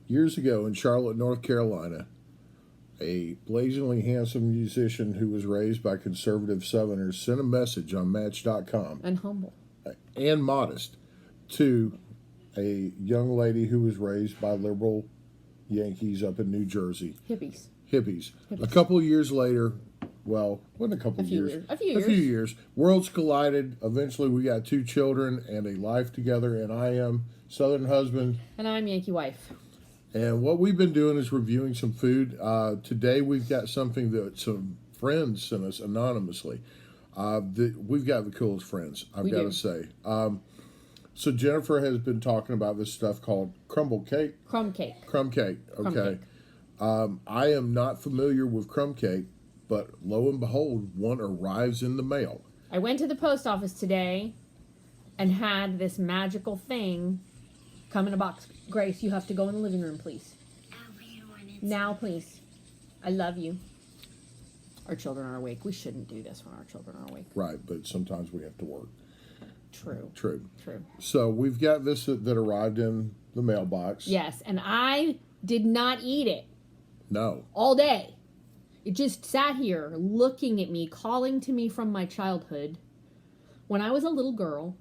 Years ago in Charlotte, North Carolina, a blazingly handsome musician who was raised by conservative Southerners sent a message on Match.com And humble. and modest to a young lady who was raised by liberal Yankees up in New Jersey. Hippies. A couple of years later, well, wasn't a couple of years. A few years. Worlds collided. Eventually, we got 2 children and a life together, and I am Southern husband. And I'm Yankee wife. And what we've been doing is reviewing some food. Today, we've got something that some friends sent us anonymously. We've got the coolest friends, I've got to say. So Jennifer has been talking about this stuff called crumble cake. Crumb cake. Crumb cake, okay. Crumb cake. I am not familiar with crumb cake, but lo and behold, one arrives in the mail. I went to the post office today and had this magical thing come in a box. Grace, you have to go in the living room, please. Now, please. I love you. Our children are awake. We shouldn't do this when our children are awake. Right, but sometimes we have to work. True. So we've got this that arrived in the mailbox. Yes, and I did not eat it. No. All day. It just sat here looking at me, calling to me from my childhood. When I was a little girl,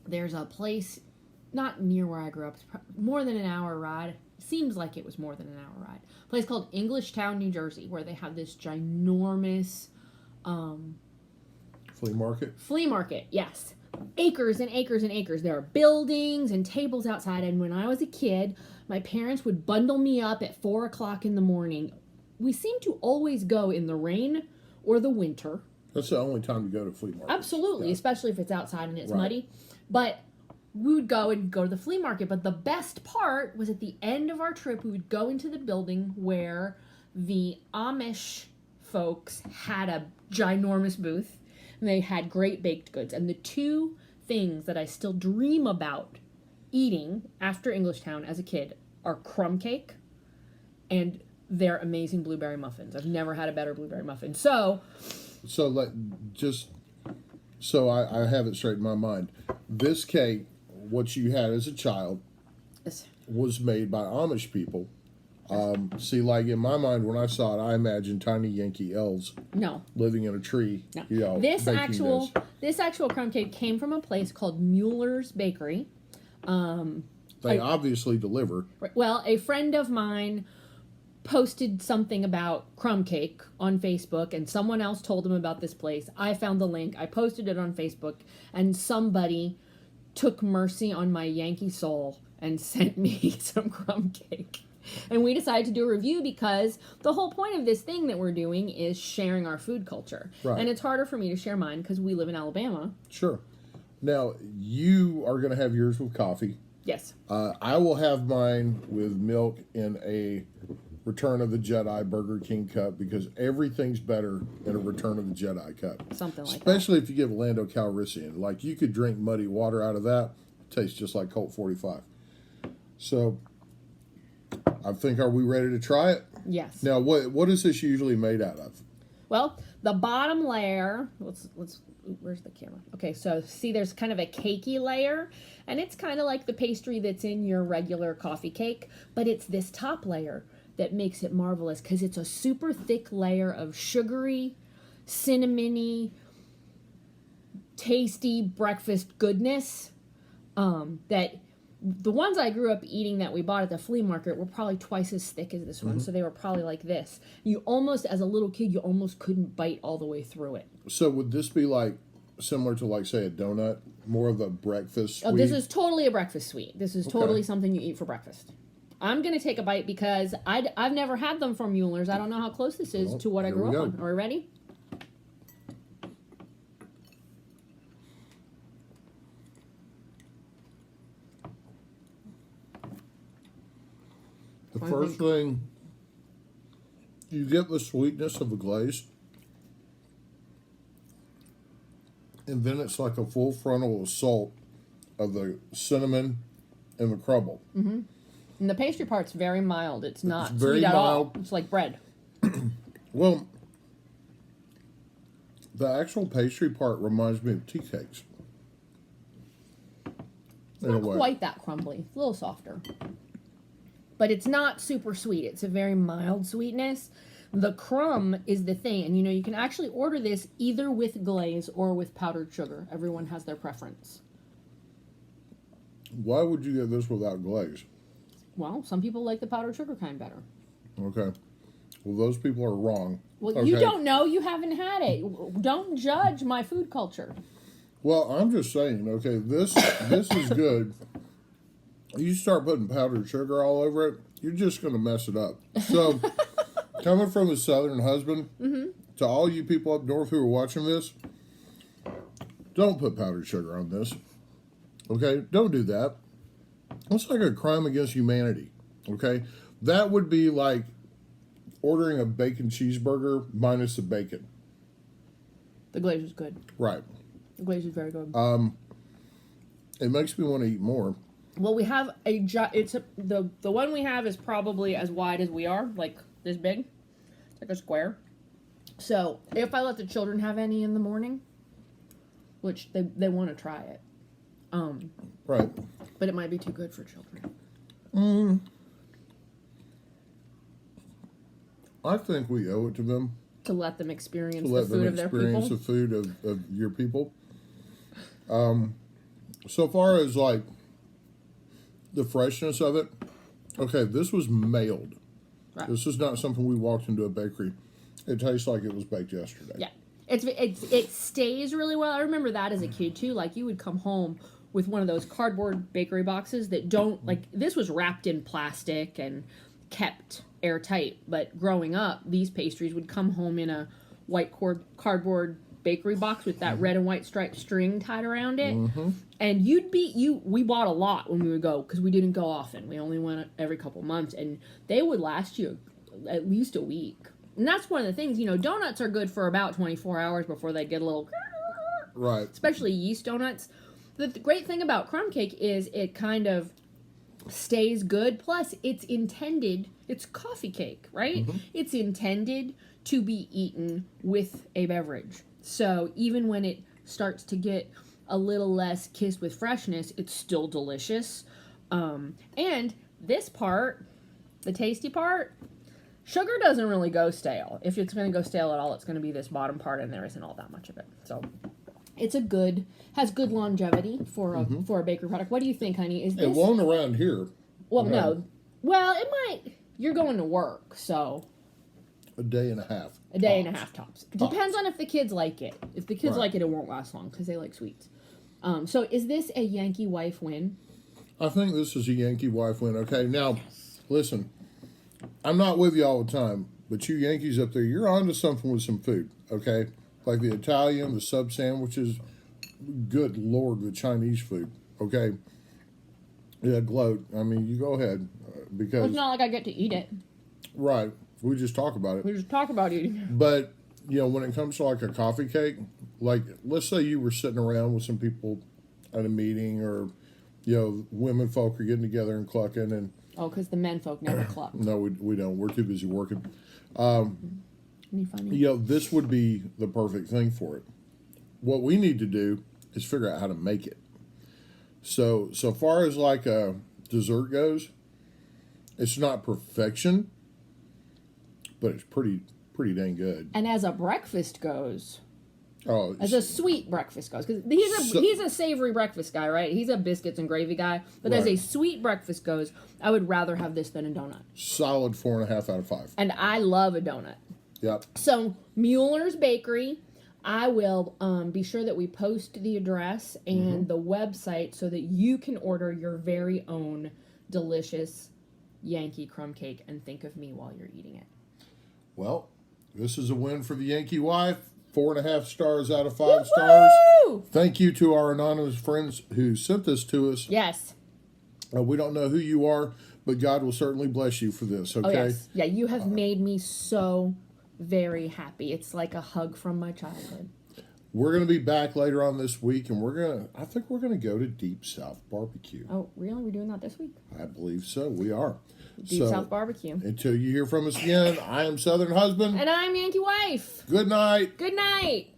there's a place not near where I grew up, more than an hour ride. Seems like it was more than an hour ride. A place called Englishtown, New Jersey, where they have this ginormous Flea market, yes. Acres and acres and acres. There are buildings and tables outside. And when I was a kid, my parents would bundle me up at 4 o'clock in the morning. We seem to always go in the rain or the winter. That's the only time you go to flea market. Absolutely, yeah. Especially if it's outside and it's muddy. But we would go to the flea market. But the best part was at the end of our trip, we would go into the building where the Amish folks had a ginormous booth. And they had great baked goods. And the 2 things that I still dream about eating after Englishtown as a kid are crumb cake and their amazing blueberry muffins. I've never had a better blueberry muffin. So I have it straight in my mind. This cake, what you had as a child, was made by Amish people. See, like in my mind, when I saw it, I imagined tiny Yankee elves. Living in a tree. No. You know, this actual crumb cake came from a place called Muellers Bakery. They obviously deliver. Well, a friend of mine posted something about crumb cake on Facebook, and someone else told him about this place. I found the link. I posted it on Facebook, and somebody took mercy on my Yankee soul and sent me some crumb cake. And we decided to do a review because the whole point of this thing that we're doing is sharing our food culture. Right. And it's harder for me to share mine because we live in Alabama. Sure. Now, you are going to have yours with coffee. Yes. I will have mine with milk in a Return of the Jedi Burger King cup because everything's better in a Return of the Jedi cup. Something like Especially if you give Lando Calrissian. Like, you could drink muddy water out of that. It tastes just like Colt 45. So, I think, are we ready to try it? Yes. Now, what is this usually made out of? Well, the bottom layer, where's the camera? Okay, so see there's kind of a cakey layer, and it's kind of like the pastry that's in your regular coffee cake, but it's this top layer that makes it marvelous because it's a super thick layer of sugary, cinnamony, tasty breakfast goodness that the ones I grew up eating that we bought at the flea market were probably twice as thick as this one, so they were probably like this. You almost, as a little kid, you almost couldn't bite all the way through it. So would this be like similar to, like, say, a donut? More of a breakfast sweet? Oh, this is totally a breakfast sweet. This is totally something you eat for breakfast. I'm going to take a bite because I've never had them from Muellers. I don't know how close this is to what I grew up on. Are we ready? The first thing, you get the sweetness of the glaze, and then it's like a full frontal assault of the cinnamon and the crumble. Mm-hmm. And the pastry part's very mild. It's not very sweet at all. mild. It's like bread. Well, the actual pastry part reminds me of tea cakes. It's not quite that crumbly. It's a little softer. but it's not super sweet. It's a very mild sweetness. The crumb is the thing, and you can actually order this either with glaze or with powdered sugar. Everyone has their preference. Why would you get this without glaze? Well, some people like the powdered sugar kind better. Okay. Well, those people are wrong. Well, okay. You don't know. You haven't had it. Don't judge my food culture. Well, I'm just saying, okay, this is good. You start putting powdered sugar all over it, you're just going to mess it up. So, coming from a Southern husband, to all you people up north who are watching this, don't put powdered sugar on this. Okay? Don't do that. It's like a crime against humanity. Okay? That would be like ordering a bacon cheeseburger minus the bacon. The glaze is good. Right. The glaze is very good. It makes me want to eat more. Well, we have the one we have is probably as wide as we are, like this big. It's like a square. So, if I let the children have any in the morning, which they want to try it. Right. But it might be too good for children. I think we owe it to them. To let them experience the food of their people. The food of your people. So far as like the freshness of it, okay, this was mailed. Right. This is not something we walked into a bakery. It tastes like it was baked yesterday. Yeah. It stays really well. I remember that as a kid too. Like you would come home with one of those cardboard bakery boxes that don't like this was wrapped in plastic and kept airtight, but growing up these pastries would come home in a white cardboard bakery box with that red and white striped string tied around it, and we bought a lot when we would go because we didn't go often. We only went every couple months, and they would last you at least a week. And that's one of the things, donuts are good for about 24 hours before they get a little right, especially yeast donuts. The great thing about crumb cake is it kind of stays good. Plus, it's coffee cake, right? It's intended to be eaten with a beverage. So even when it starts to get a little less kissed with freshness, it's still delicious. And this part, the tasty part, sugar doesn't really go stale. If it's going to go stale at all, it's going to be this bottom part, and there isn't all that much of it. So it's has good longevity for a bakery product. What do you think, honey? Is this? It won't around here. Well, no. Well, it might. You're going to work, so. A day and a half. A day and a half tops. Depends on if the kids like it. If the kids like it, it won't last long because they like sweets. So is this a Yankee wife win? I think this is a Yankee wife win. Okay, now, listen. I'm not with you all the time, but you Yankees up there, you're onto something with some food, okay? Like the Italian, the sub sandwiches. Good Lord, the Chinese food, okay? Yeah, gloat. I mean, you go ahead. Because well, it's not like I get to eat it. Right. We just talk about it. We just talk about eating it. But, when it comes to like a coffee cake, like let's say you were sitting around with some people at a meeting or, women folk are getting together and clucking and... Oh, because the men folk never cluck. No, we don't. We're too busy working. Funny. This would be the perfect thing for it. What we need to do is figure out how to make it. So far as like a dessert goes, it's not perfection, but it's pretty dang good. And as a breakfast goes, as a sweet breakfast goes, because he's a savory breakfast guy, right? He's a biscuits and gravy guy. But as a sweet breakfast goes, I would rather have this than a donut. Solid 4.5 out of 5. And I love a donut. Yep. So Muellers Bakery, I will be sure that we post the address and the website so that you can order your very own delicious Yankee crumb cake and think of me while you're eating it. Well, this is a win for the Yankee wife. 4.5 stars out of 5 Woo-hoo! stars. Thank you to our anonymous friends who sent this to us. Yes. We don't know who you are, but God will certainly bless you for this, okay? Oh, yes. Yeah, you have made me so very happy. It's like a hug from my childhood. We're going to be back later on this week, and I think we're going to go to Deep South Barbecue. Oh, really? We're doing that this week? I believe so. We are. Deep South Barbecue. Until you hear from us again, I am Southern Husband. And I'm Yankee Wife. Good night. Good night.